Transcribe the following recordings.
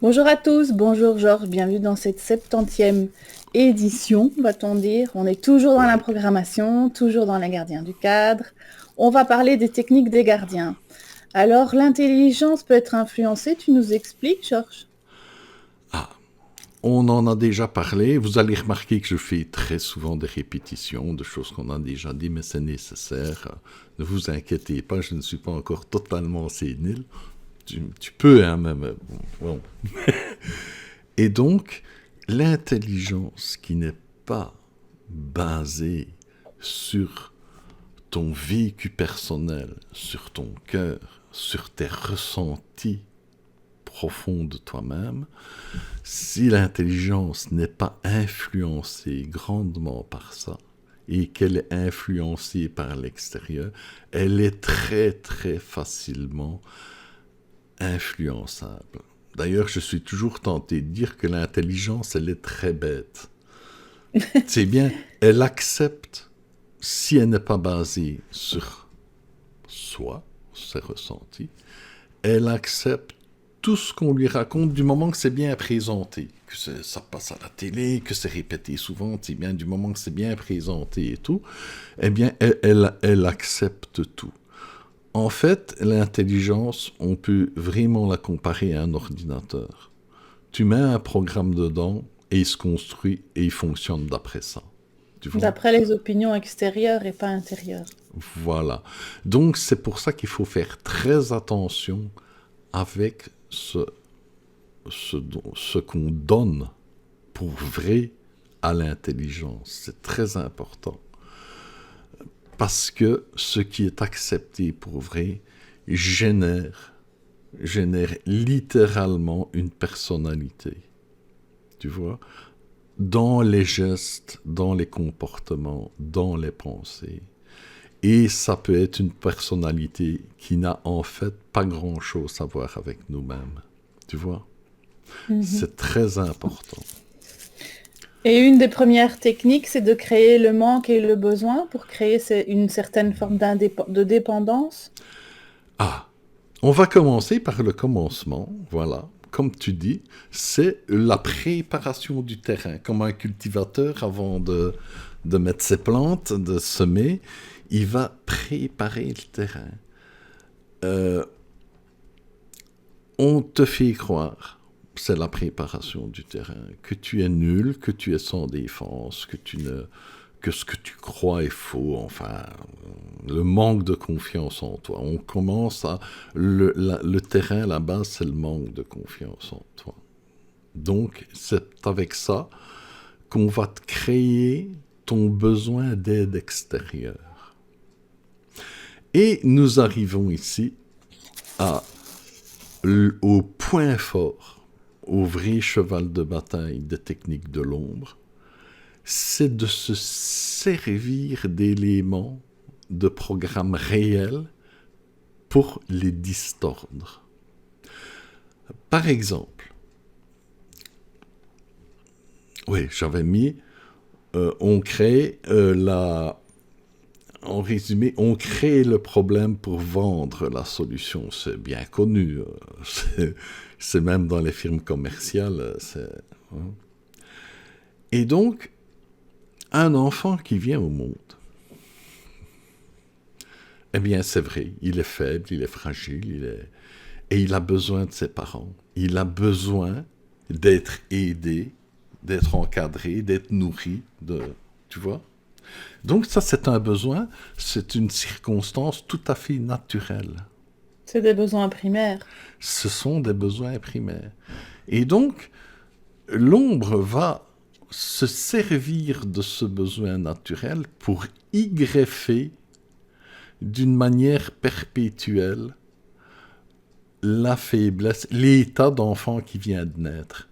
Bonjour à tous, bonjour Georges, bienvenue dans cette 70e édition, va-t-on dire. On est toujours dans la programmation, toujours dans les gardiens du cadre. On va parler des techniques des gardiens. Alors, l'intelligence peut être influencée, tu nous expliques, Georges? Ah, on en a déjà parlé. Vous allez remarquer que je fais très souvent des répétitions de choses qu'on a déjà dit, mais c'est nécessaire. Ne vous inquiétez pas, je ne suis pas encore totalement sénile. Tu peux, hein, même. Bon. Et donc, l'intelligence qui n'est pas basée sur ton vécu personnel, sur ton cœur, sur tes ressentis profonds de toi-même, si l'intelligence n'est pas influencée grandement par ça, et qu'elle est influencée par l'extérieur, elle est très très facilement influençable. D'ailleurs, je suis toujours tenté de dire que l'intelligence, elle est très bête. C'est bien, elle accepte, si elle n'est pas basée sur soi, ses ressentis, elle accepte tout ce qu'on lui raconte du moment que c'est bien présenté, que ça passe à la télé, que c'est répété souvent, c'est bien du moment que c'est bien présenté et tout, eh bien, elle accepte tout. En fait, l'intelligence, on peut vraiment la comparer à un ordinateur. Tu mets un programme dedans et il se construit et il fonctionne d'après ça. Tu vois? D'après les opinions extérieures et pas intérieures. Voilà. Donc, c'est pour ça qu'il faut faire très attention avec ce qu'on donne pour vrai à l'intelligence. C'est très important. Parce que ce qui est accepté pour vrai génère littéralement une personnalité. Tu vois? Dans les gestes, dans les comportements, dans les pensées. Et ça peut être une personnalité qui n'a en fait pas grand-chose à voir avec nous-mêmes. Tu vois? Mhm. C'est très important. Et une des premières techniques, c'est de créer le manque et le besoin pour créer une certaine forme de dépendance. Ah, on va commencer par le commencement, voilà. Comme tu dis, c'est la préparation du terrain. Comme un cultivateur, avant de mettre ses plantes, de semer, il va préparer le terrain. Euh, on te fait croire, c'est la préparation du terrain, que tu es nul, que tu es sans défense, que ce que tu crois est faux, enfin, le manque de confiance en toi. On commence à... Le terrain, la base, c'est le manque de confiance en toi. Donc, c'est avec ça qu'on va te créer ton besoin d'aide extérieure. Et nous arrivons ici à, au point fort, au vrai cheval de bataille des techniques de l'ombre, c'est de se servir d'éléments de programmes réels pour les distordre. Par exemple, oui, j'avais mis, on crée en résumé, on crée le problème pour vendre la solution. C'est bien connu. C'est même dans les firmes commerciales. Hein. Et donc, un enfant qui vient au monde, eh bien, c'est vrai, il est faible, il est fragile, et il a besoin de ses parents. Il a besoin d'être aidé, d'être encadré, d'être nourri, tu vois. Donc ça, c'est un besoin, c'est une circonstance tout à fait naturelle. C'est des besoins primaires. Ce sont des besoins primaires. Et donc, l'ombre va se servir de ce besoin naturel pour y greffer d'une manière perpétuelle la faiblesse, l'état d'enfant qui vient de naître,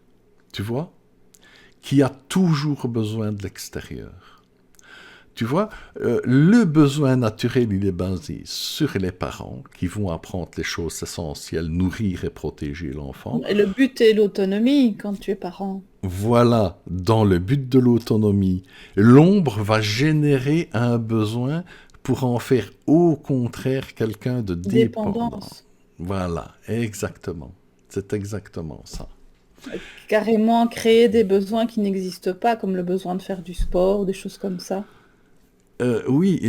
tu vois, qui a toujours besoin de l'extérieur. Tu vois, le besoin naturel, il est basé sur les parents qui vont apprendre les choses essentielles, nourrir et protéger l'enfant. Et le but est l'autonomie quand tu es parent. Voilà, dans le but de l'autonomie, l'ombre va générer un besoin pour en faire au contraire quelqu'un de dépendant. Dépendance. Voilà, exactement. C'est exactement ça. Carrément créer des besoins qui n'existent pas, comme le besoin de faire du sport, des choses comme ça. Oui,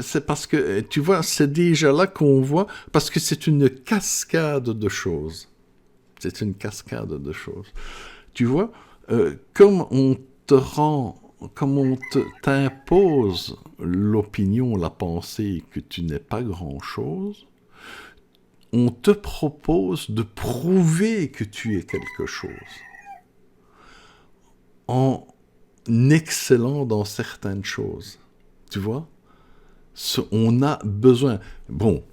c'est parce que, tu vois, c'est déjà là qu'on voit, parce que c'est une cascade de choses. C'est une cascade de choses. Tu vois, comme on te rend, comme on t'impose l'opinion, la pensée que tu n'es pas grand-chose, on te propose de prouver que tu es quelque chose en excellant dans certaines choses. Tu vois, on a besoin. Bon,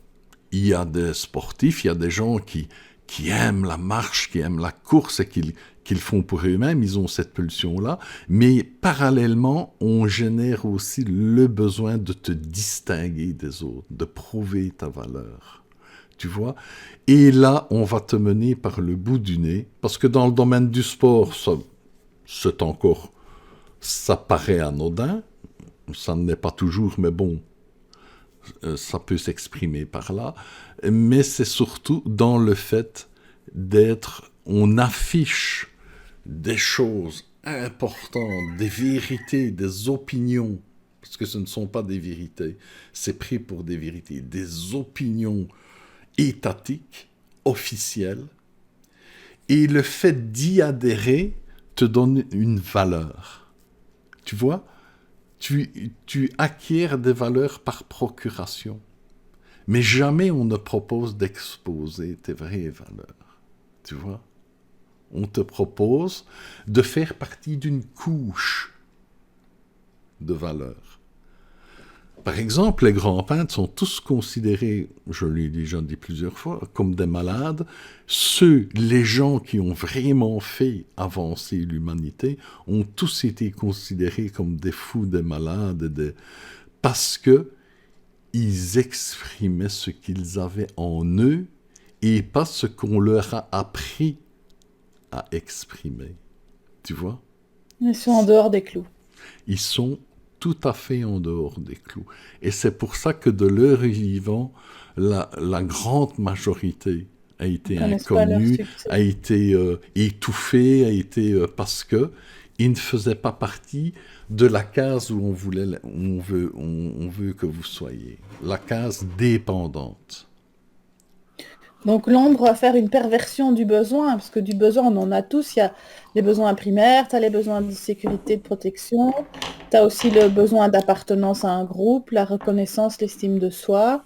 il y a des sportifs, il y a des gens qui aiment la marche, qui aiment la course et qu'ils font pour eux-mêmes, ils ont cette pulsion-là, mais parallèlement, on génère aussi le besoin de te distinguer des autres, de prouver ta valeur. Tu vois? Et là, on va te mener par le bout du nez, parce que dans le domaine du sport, c'est encore, ça paraît anodin, ça ne l'est pas toujours, mais bon, ça peut s'exprimer par là, mais c'est surtout dans le fait on affiche des choses importantes, des vérités, des opinions, parce que ce ne sont pas des vérités, c'est pris pour des vérités, des opinions étatiques, officielles, et le fait d'y adhérer te donne une valeur. Tu vois? Tu acquiers des valeurs par procuration. Mais jamais on ne propose d'exposer tes vraies valeurs. Tu vois? On te propose de faire partie d'une couche de valeurs. Par exemple, les grands peintres sont tous considérés, je l'ai déjà dit plusieurs fois, comme des malades. Les gens qui ont vraiment fait avancer l'humanité, ont tous été considérés comme des fous, des malades, parce que ils exprimaient ce qu'ils avaient en eux et pas ce qu'on leur a appris à exprimer. Tu vois? Ils sont en dehors des clous. Ils sont tout à fait en dehors des clous. Et c'est pour ça que de leur vivant, la grande majorité a Ils été ne connaissent pas leur inconnue, succès. a été étouffée, parce que ils ne faisaient pas partie de la case où on veut que vous soyez. La case dépendante. Donc l'ombre va faire une perversion du besoin, parce que du besoin, on en a tous. Il y a les besoins primaires, tu as les besoins de sécurité, de protection, tu as aussi le besoin d'appartenance à un groupe, la reconnaissance, l'estime de soi,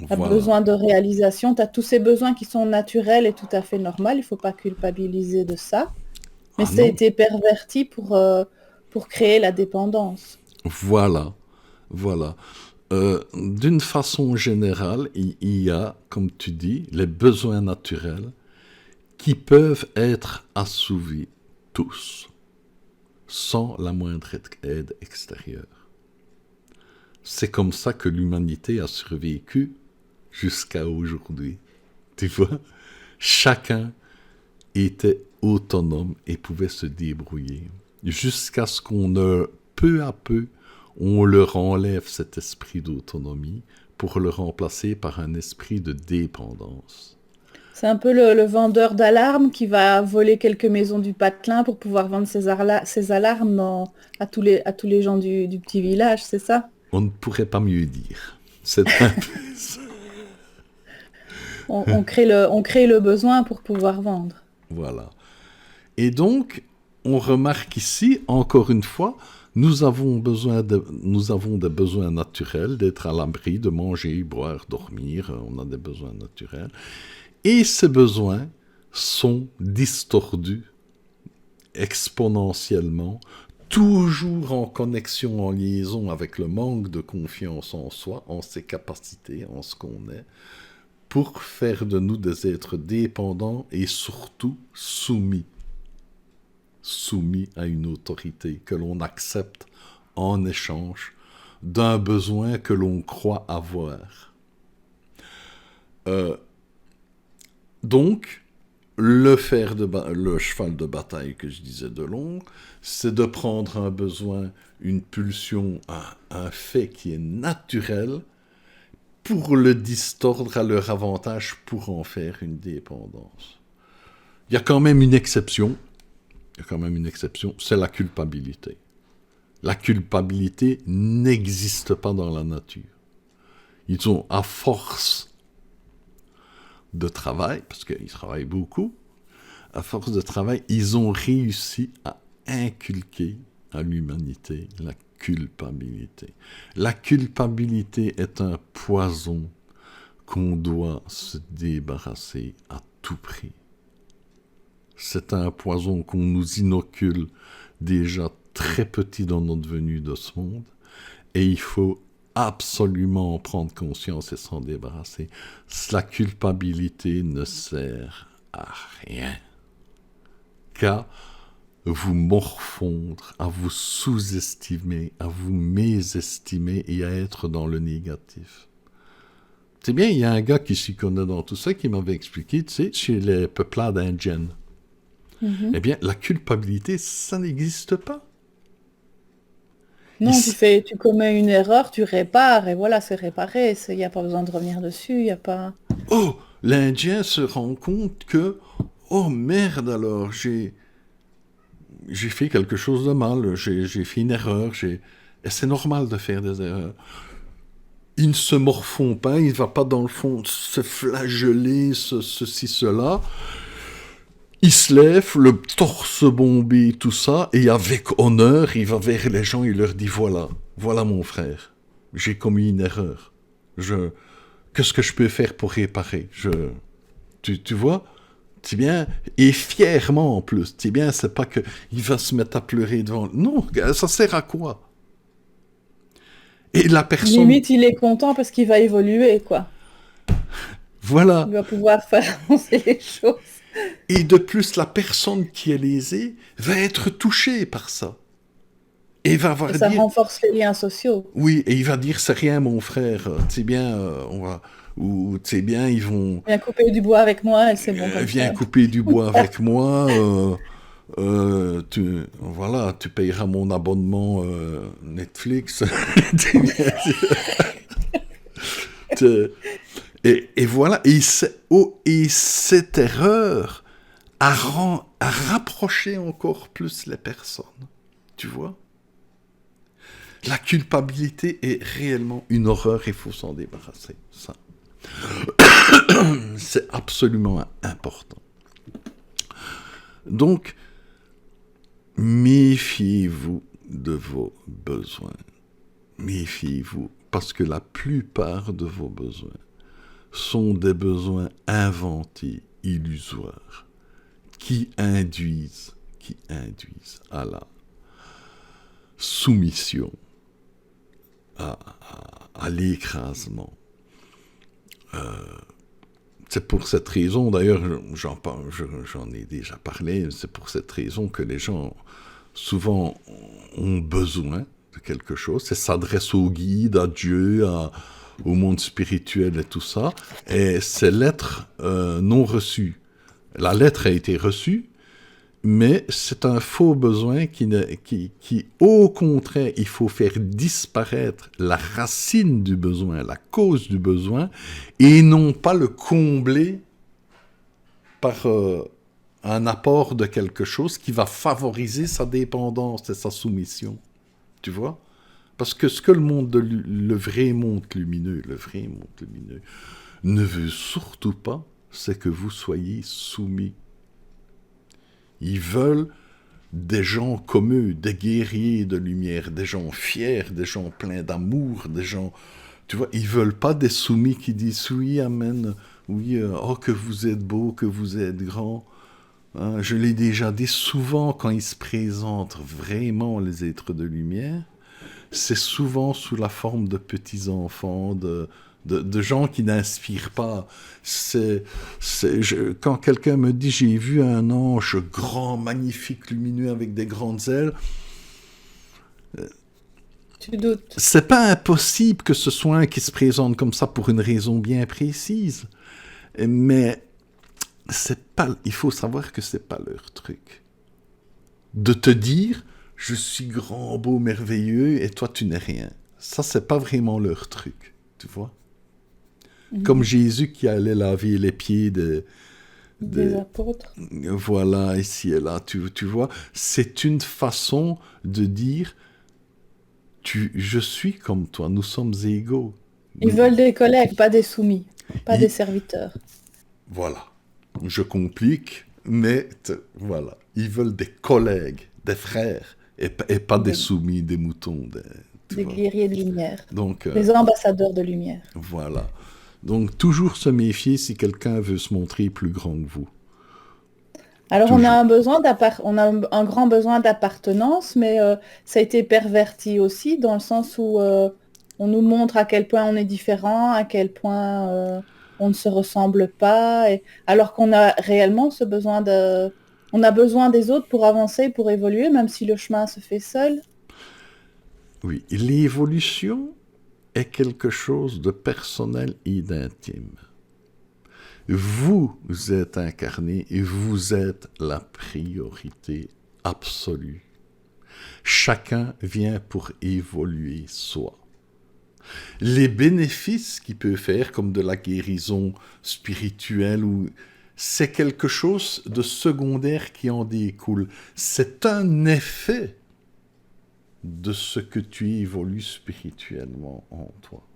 tu as Voilà. besoin de réalisation, tu as tous ces besoins qui sont naturels et tout à fait normaux, il ne faut pas culpabiliser de ça. Mais Ah ça a non. été perverti pour créer la dépendance. Voilà. Voilà. D'une façon générale, il y a, comme tu dis, les besoins naturels qui peuvent être assouvis tous, sans la moindre aide extérieure. C'est comme ça que l'humanité a survécu jusqu'à aujourd'hui. Tu vois? Chacun était autonome et pouvait se débrouiller. Jusqu'à ce peu à peu, on leur enlève cet esprit d'autonomie pour le remplacer par un esprit de dépendance. C'est un peu le vendeur d'alarmes qui va voler quelques maisons du patelin pour pouvoir vendre ses alarmes à tous les gens du petit village, c'est ça? On ne pourrait pas mieux dire. C'est un peu ça. On crée le besoin pour pouvoir vendre. Voilà. Et donc, on remarque ici, encore une fois, nous avons des besoins naturels d'être à l'abri, de manger, boire, dormir. On a des besoins naturels. Et ces besoins sont distordus exponentiellement, toujours en connexion, en liaison avec le manque de confiance en soi, en ses capacités, en ce qu'on est, pour faire de nous des êtres dépendants et surtout soumis à une autorité que l'on accepte en échange d'un besoin que l'on croit avoir. Donc, le cheval de bataille que je disais de long, c'est de prendre un besoin, une pulsion, un fait qui est naturel, pour le distordre à leur avantage, pour en faire une dépendance. Il y a quand même une exception. C'est la culpabilité. La culpabilité n'existe pas dans la nature. Ils ont, à force de travail, parce qu'ils travaillent beaucoup, à force de travail, ils ont réussi à inculquer à l'humanité la culpabilité. La culpabilité est un poison qu'on doit se débarrasser à tout prix. C'est un poison qu'on nous inocule déjà très petit dans notre venue de ce monde, et il faut absolument en prendre conscience et s'en débarrasser. La culpabilité ne sert à rien qu'à vous morfondre, à vous sous-estimer, à vous mésestimer et à être dans le négatif. C'est bien, il y a un gars qui s'y connaît dans tout ça qui m'avait expliqué, tu sais, chez les peuplades indiennes, eh bien, la culpabilité, ça n'existe pas. Non, tu commets une erreur, tu répares, et voilà, c'est réparé. Il n'y a pas besoin de revenir dessus, il n'y a pas... Oh, l'Indien se rend compte que, oh merde alors, j'ai fait quelque chose de mal, j'ai fait une erreur, et c'est normal de faire des erreurs. Il ne se morfond pas, il ne va pas dans le fond se flageller, ceci, cela. Il se lève, le torse bombé, tout ça, et avec honneur, il va vers les gens, il leur dit, voilà mon frère, j'ai commis une erreur. Qu'est-ce que je peux faire pour réparer? Tu vois? C'est bien, et fièrement en plus. C'est bien, c'est pas qu'il va se mettre à pleurer devant. Non, ça sert à quoi? Et la personne... Limite, il est content parce qu'il va évoluer, quoi. Voilà. Il va pouvoir faire avancer les choses. Et de plus, la personne qui est lésée va être touchée par ça. Et va avoir ça renforce les liens sociaux. Oui, et il va dire, c'est rien mon frère, c'est bien, on va... Ou, tu sais bien, ils vont... Viens couper du bois avec moi, et c'est bon comme viens ça. couper du bois avec moi, tu payeras mon abonnement Netflix. Et voilà, et cette erreur a rapproché encore plus les personnes, tu vois. La culpabilité est réellement une horreur, il faut s'en débarrasser, ça. C'est absolument important. Donc, méfiez-vous de vos besoins. Méfiez-vous, parce que la plupart de vos besoins sont des besoins inventés, illusoires, qui induisent à la soumission, à l'écrasement. C'est pour cette raison, d'ailleurs, j'en ai déjà parlé, c'est pour cette raison que les gens, souvent, ont besoin de quelque chose, c'est s'adresse au guide, à Dieu, au monde spirituel et tout ça, et c'est lettres non reçues. La lettre a été reçue, mais c'est un faux besoin qui, au contraire, il faut faire disparaître la racine du besoin, la cause du besoin, et non pas le combler par un apport de quelque chose qui va favoriser sa dépendance et sa soumission. Tu vois? Parce que ce que le vrai monde lumineux, ne veut surtout pas, c'est que vous soyez soumis. Ils veulent des gens comme eux, des guerriers de lumière, des gens fiers, des gens pleins d'amour, des gens... Tu vois, ils veulent pas des soumis qui disent « Oui, amen, oui, oh, que vous êtes beau, que vous êtes grand. » Hein, je l'ai déjà dit souvent, quand ils se présentent vraiment, les êtres de lumière, c'est souvent sous la forme de petits-enfants, de gens qui n'inspirent pas. Quand quelqu'un me dit « J'ai vu un ange grand, magnifique, lumineux, avec des grandes ailes », tu doutes. C'est pas impossible que ce soit un qui se présente comme ça pour une raison bien précise. Mais il faut savoir que c'est pas leur truc. De te dire « Je suis grand, beau, merveilleux, et toi tu n'es rien ». Ça, c'est pas vraiment leur truc, tu vois. Comme Jésus qui allait laver les pieds des apôtres. Voilà, ici et là, tu vois, c'est une façon de dire, je suis comme toi, nous sommes égaux. Ils veulent des collègues, pas des soumis, pas des serviteurs. Voilà, je complique, mais voilà, ils veulent des collègues, des frères, et pas des soumis, des moutons. Des guerriers de lumière, donc, des ambassadeurs de lumière. Voilà. Donc, toujours se méfier si quelqu'un veut se montrer plus grand que vous. Alors, Toujours. on a un grand besoin d'appartenance, mais ça a été perverti aussi, dans le sens où on nous montre à quel point on est différent, à quel point on ne se ressemble pas, alors qu'on a réellement ce besoin on a besoin des autres pour avancer, pour évoluer, même si le chemin se fait seul. Oui, l'évolution est quelque chose de personnel et d'intime. Vous êtes incarné et vous êtes la priorité absolue. Chacun vient pour évoluer soi. Les bénéfices qu'il peut faire, comme de la guérison spirituelle, c'est quelque chose de secondaire qui en découle. C'est un effet de ce que tu évolues spirituellement en toi.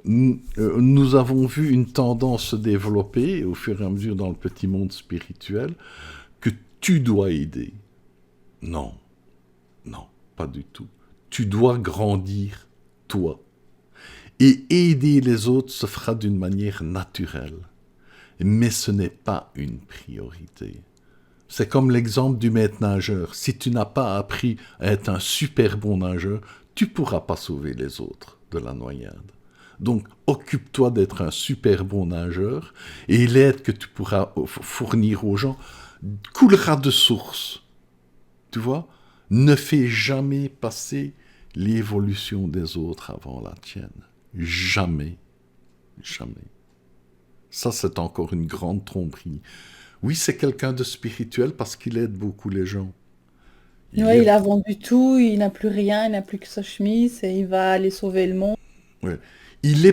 Nous avons vu une tendance se développer au fur et à mesure dans le petit monde spirituel que tu dois aider. Non, pas du tout. Tu dois grandir, toi. Et aider les autres se fera d'une manière naturelle. Mais ce n'est pas une priorité. C'est comme l'exemple du maître nageur. Si tu n'as pas appris à être un super bon nageur, tu ne pourras pas sauver les autres de la noyade. Donc, occupe-toi d'être un super bon nageur et l'aide que tu pourras fournir aux gens coulera de source. Tu vois ? Ne fais jamais passer l'évolution des autres avant la tienne. Jamais. Jamais. Ça, c'est encore une grande tromperie. Oui, c'est quelqu'un de spirituel parce qu'il aide beaucoup les gens. Oui, il a vendu tout, il n'a plus rien, il n'a plus que sa chemise et il va aller sauver le monde. Ouais. Il est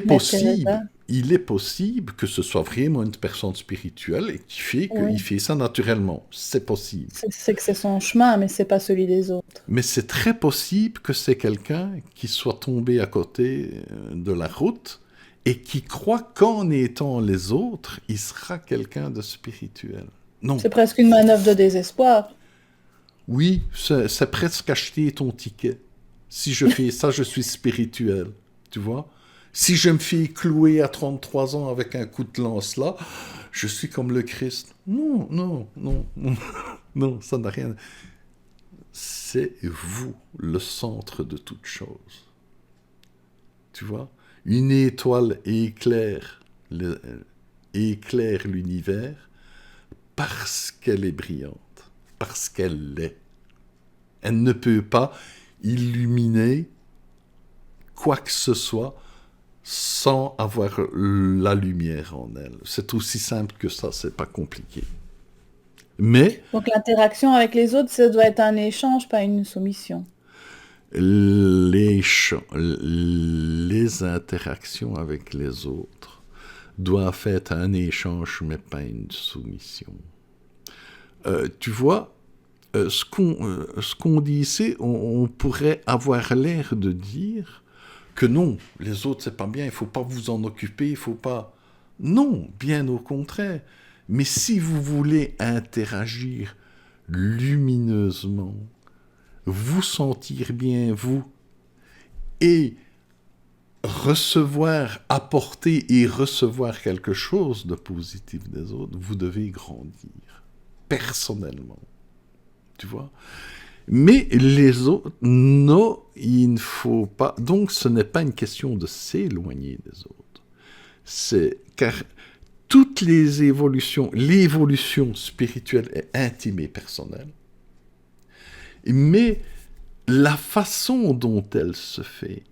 possible que ce soit vraiment une personne spirituelle et qu'il fait ça naturellement. C'est possible. C'est que c'est son chemin, mais c'est pas celui des autres. Mais c'est très possible que c'est quelqu'un qui soit tombé à côté de la route et qui croit qu'en étant les autres, il sera quelqu'un de spirituel. Non. C'est presque une manœuvre de désespoir. Oui, c'est presque acheter ton ticket. Si je fais ça, je suis spirituel. Tu vois ? Si je me fais clouer à 33 ans avec un coup de lance là, je suis comme le Christ. Non, ça n'a rien. C'est vous, le centre de toute chose. Tu vois ? Une étoile éclaire l'univers parce qu'elle est brillante, parce qu'elle l'est. Elle ne peut pas illuminer quoi que ce soit sans avoir la lumière en elle. C'est aussi simple que ça, c'est pas compliqué. Mais donc l'interaction avec les autres, ça doit être un échange, pas une soumission. Les interactions avec les autres doivent être un échange, mais pas une soumission. Tu vois, ce qu'on dit ici, on pourrait avoir l'air de dire que non, les autres, c'est pas bien, il faut pas vous en occuper, il faut pas... Non, bien au contraire. Mais si vous voulez interagir lumineusement, vous sentir bien, vous, et apporter et recevoir quelque chose de positif des autres, vous devez grandir, personnellement. Tu vois ? Mais les autres, non, il ne faut pas. Donc, ce n'est pas une question de s'éloigner des autres. Car toutes les évolutions, l'évolution spirituelle est intime et personnelle. Mais la façon dont elle se fait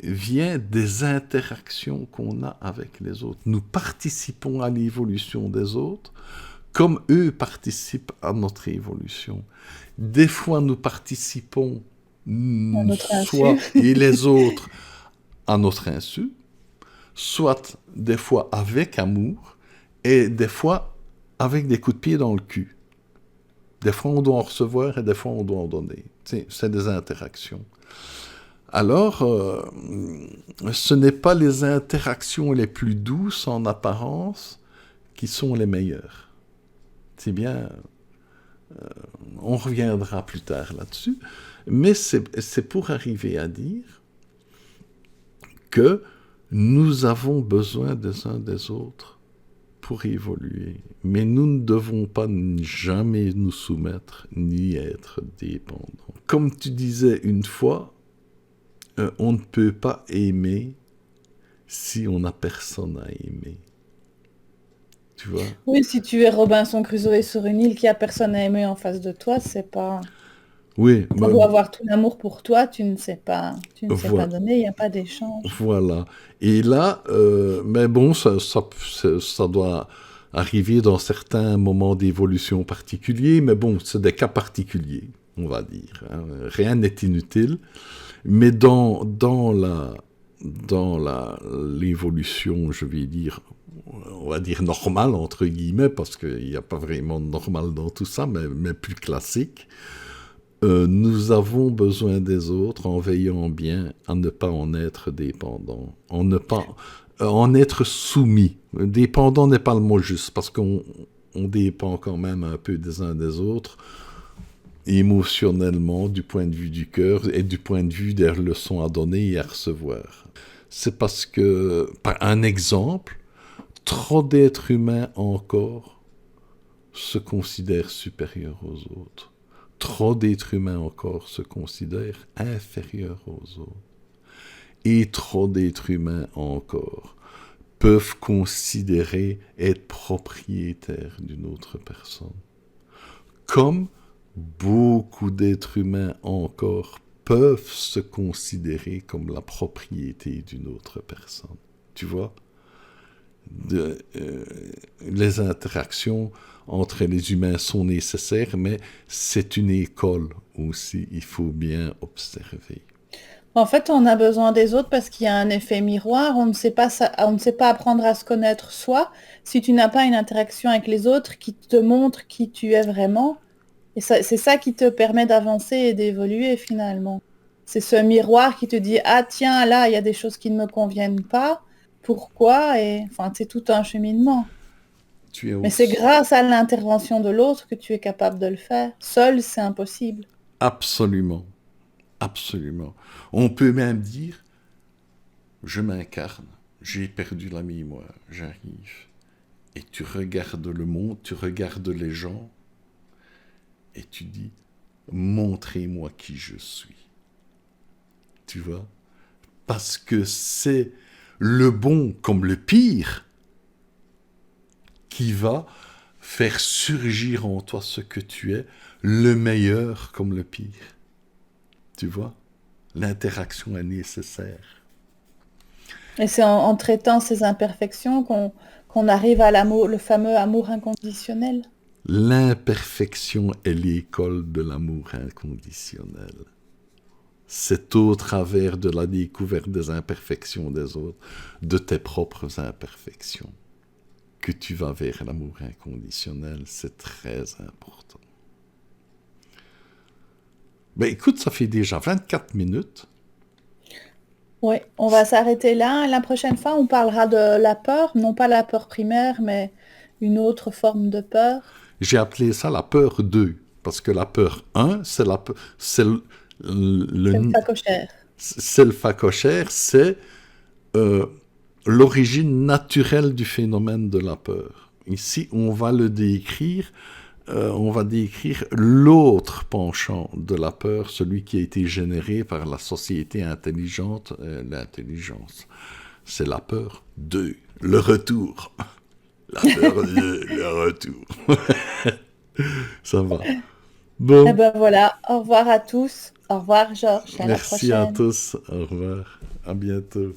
vient des interactions qu'on a avec les autres. Nous participons à l'évolution des autres comme eux participent à notre évolution. Des fois, nous participons, soit et les autres, à notre insu, soit des fois avec amour, et des fois avec des coups de pied dans le cul. Des fois, on doit en recevoir et des fois, on doit en donner. C'est des interactions. Alors, ce n'est pas les interactions les plus douces en apparence qui sont les meilleures. C'est bien, on reviendra plus tard là-dessus, mais c'est pour arriver à dire que nous avons besoin des uns des autres pour évoluer. Mais nous ne devons pas jamais nous soumettre ni être dépendants. Comme tu disais une fois, on ne peut pas aimer si on n'a personne à aimer. Tu vois? Oui, si tu es Robinson Crusoe sur une île qui a personne à aimer en face de toi, c'est pas... Oui, On doit avoir tout l'amour pour toi, tu ne sais pas donner, il n'y a pas d'échange. voilà. Et là, mais bon, ça doit arriver dans certains moments d'évolution particuliers, mais bon, c'est des cas particuliers, on va dire. Hein. Rien n'est inutile, mais dans l'évolution, je vais dire, on va dire normale, entre guillemets, parce qu'il n'y a pas vraiment de normal dans tout ça, mais plus classique, nous avons besoin des autres en veillant bien à ne pas en être dépendant, en ne pas en être soumis. Dépendant n'est pas le mot juste, parce qu'on dépend quand même un peu des uns des autres, émotionnellement, du point de vue du cœur et du point de vue des leçons à donner et à recevoir. C'est parce que, par un exemple, trop d'êtres humains encore se considèrent supérieurs aux autres. Trop d'êtres humains encore se considèrent inférieurs aux autres. Et trop d'êtres humains encore peuvent considérer être propriétaires d'une autre personne. Comme beaucoup d'êtres humains encore peuvent se considérer comme la propriété d'une autre personne. Tu vois? Les interactions entre les humains sont nécessaires, mais c'est une école aussi, il faut bien observer. En fait, on a besoin des autres parce qu'il y a un effet miroir. On ne sait pas apprendre à se connaître soi si tu n'as pas une interaction avec les autres qui te montre qui tu es vraiment. Et c'est ça qui te permet d'avancer et d'évoluer finalement. C'est ce miroir qui te dit, ah tiens, là, il y a des choses qui ne me conviennent pas. Pourquoi? Et enfin, c'est tout un cheminement. Mais c'est grâce à l'intervention de l'autre que tu es capable de le faire. Seul, c'est impossible. Absolument. Absolument. On peut même dire, je m'incarne, j'ai perdu la mémoire, j'arrive. Et tu regardes le monde, tu regardes les gens, et tu dis, montrez-moi qui je suis. Tu vois? Parce que c'est le bon comme le pire qui va faire surgir en toi ce que tu es, le meilleur comme le pire. Tu vois? L'interaction est nécessaire. Et c'est en traitant ces imperfections qu'on arrive à l'amour, le fameux amour inconditionnel. L'imperfection est l'école de l'amour inconditionnel. C'est au travers de la découverte des imperfections des autres, de tes propres imperfections, que tu vas vers l'amour inconditionnel. C'est très important. Ben écoute, ça fait déjà 24 minutes. Oui, on va s'arrêter là. La prochaine fois, on parlera de la peur, non pas la peur primaire, mais une autre forme de peur. J'ai appelé ça la peur 2, parce que la peur 1, c'est le phacochère. C'est le phacochère, c'est l'origine naturelle du phénomène de la peur. Ici, on va le décrire, on va décrire l'autre penchant de la peur, celui qui a été généré par la société intelligente, l'intelligence. C'est la peur 2, le retour. La peur 2, le retour. Ça va. Bon. Eh ben voilà, au revoir à tous. Au revoir Georges, à la prochaine. Merci à tous, au revoir, à bientôt.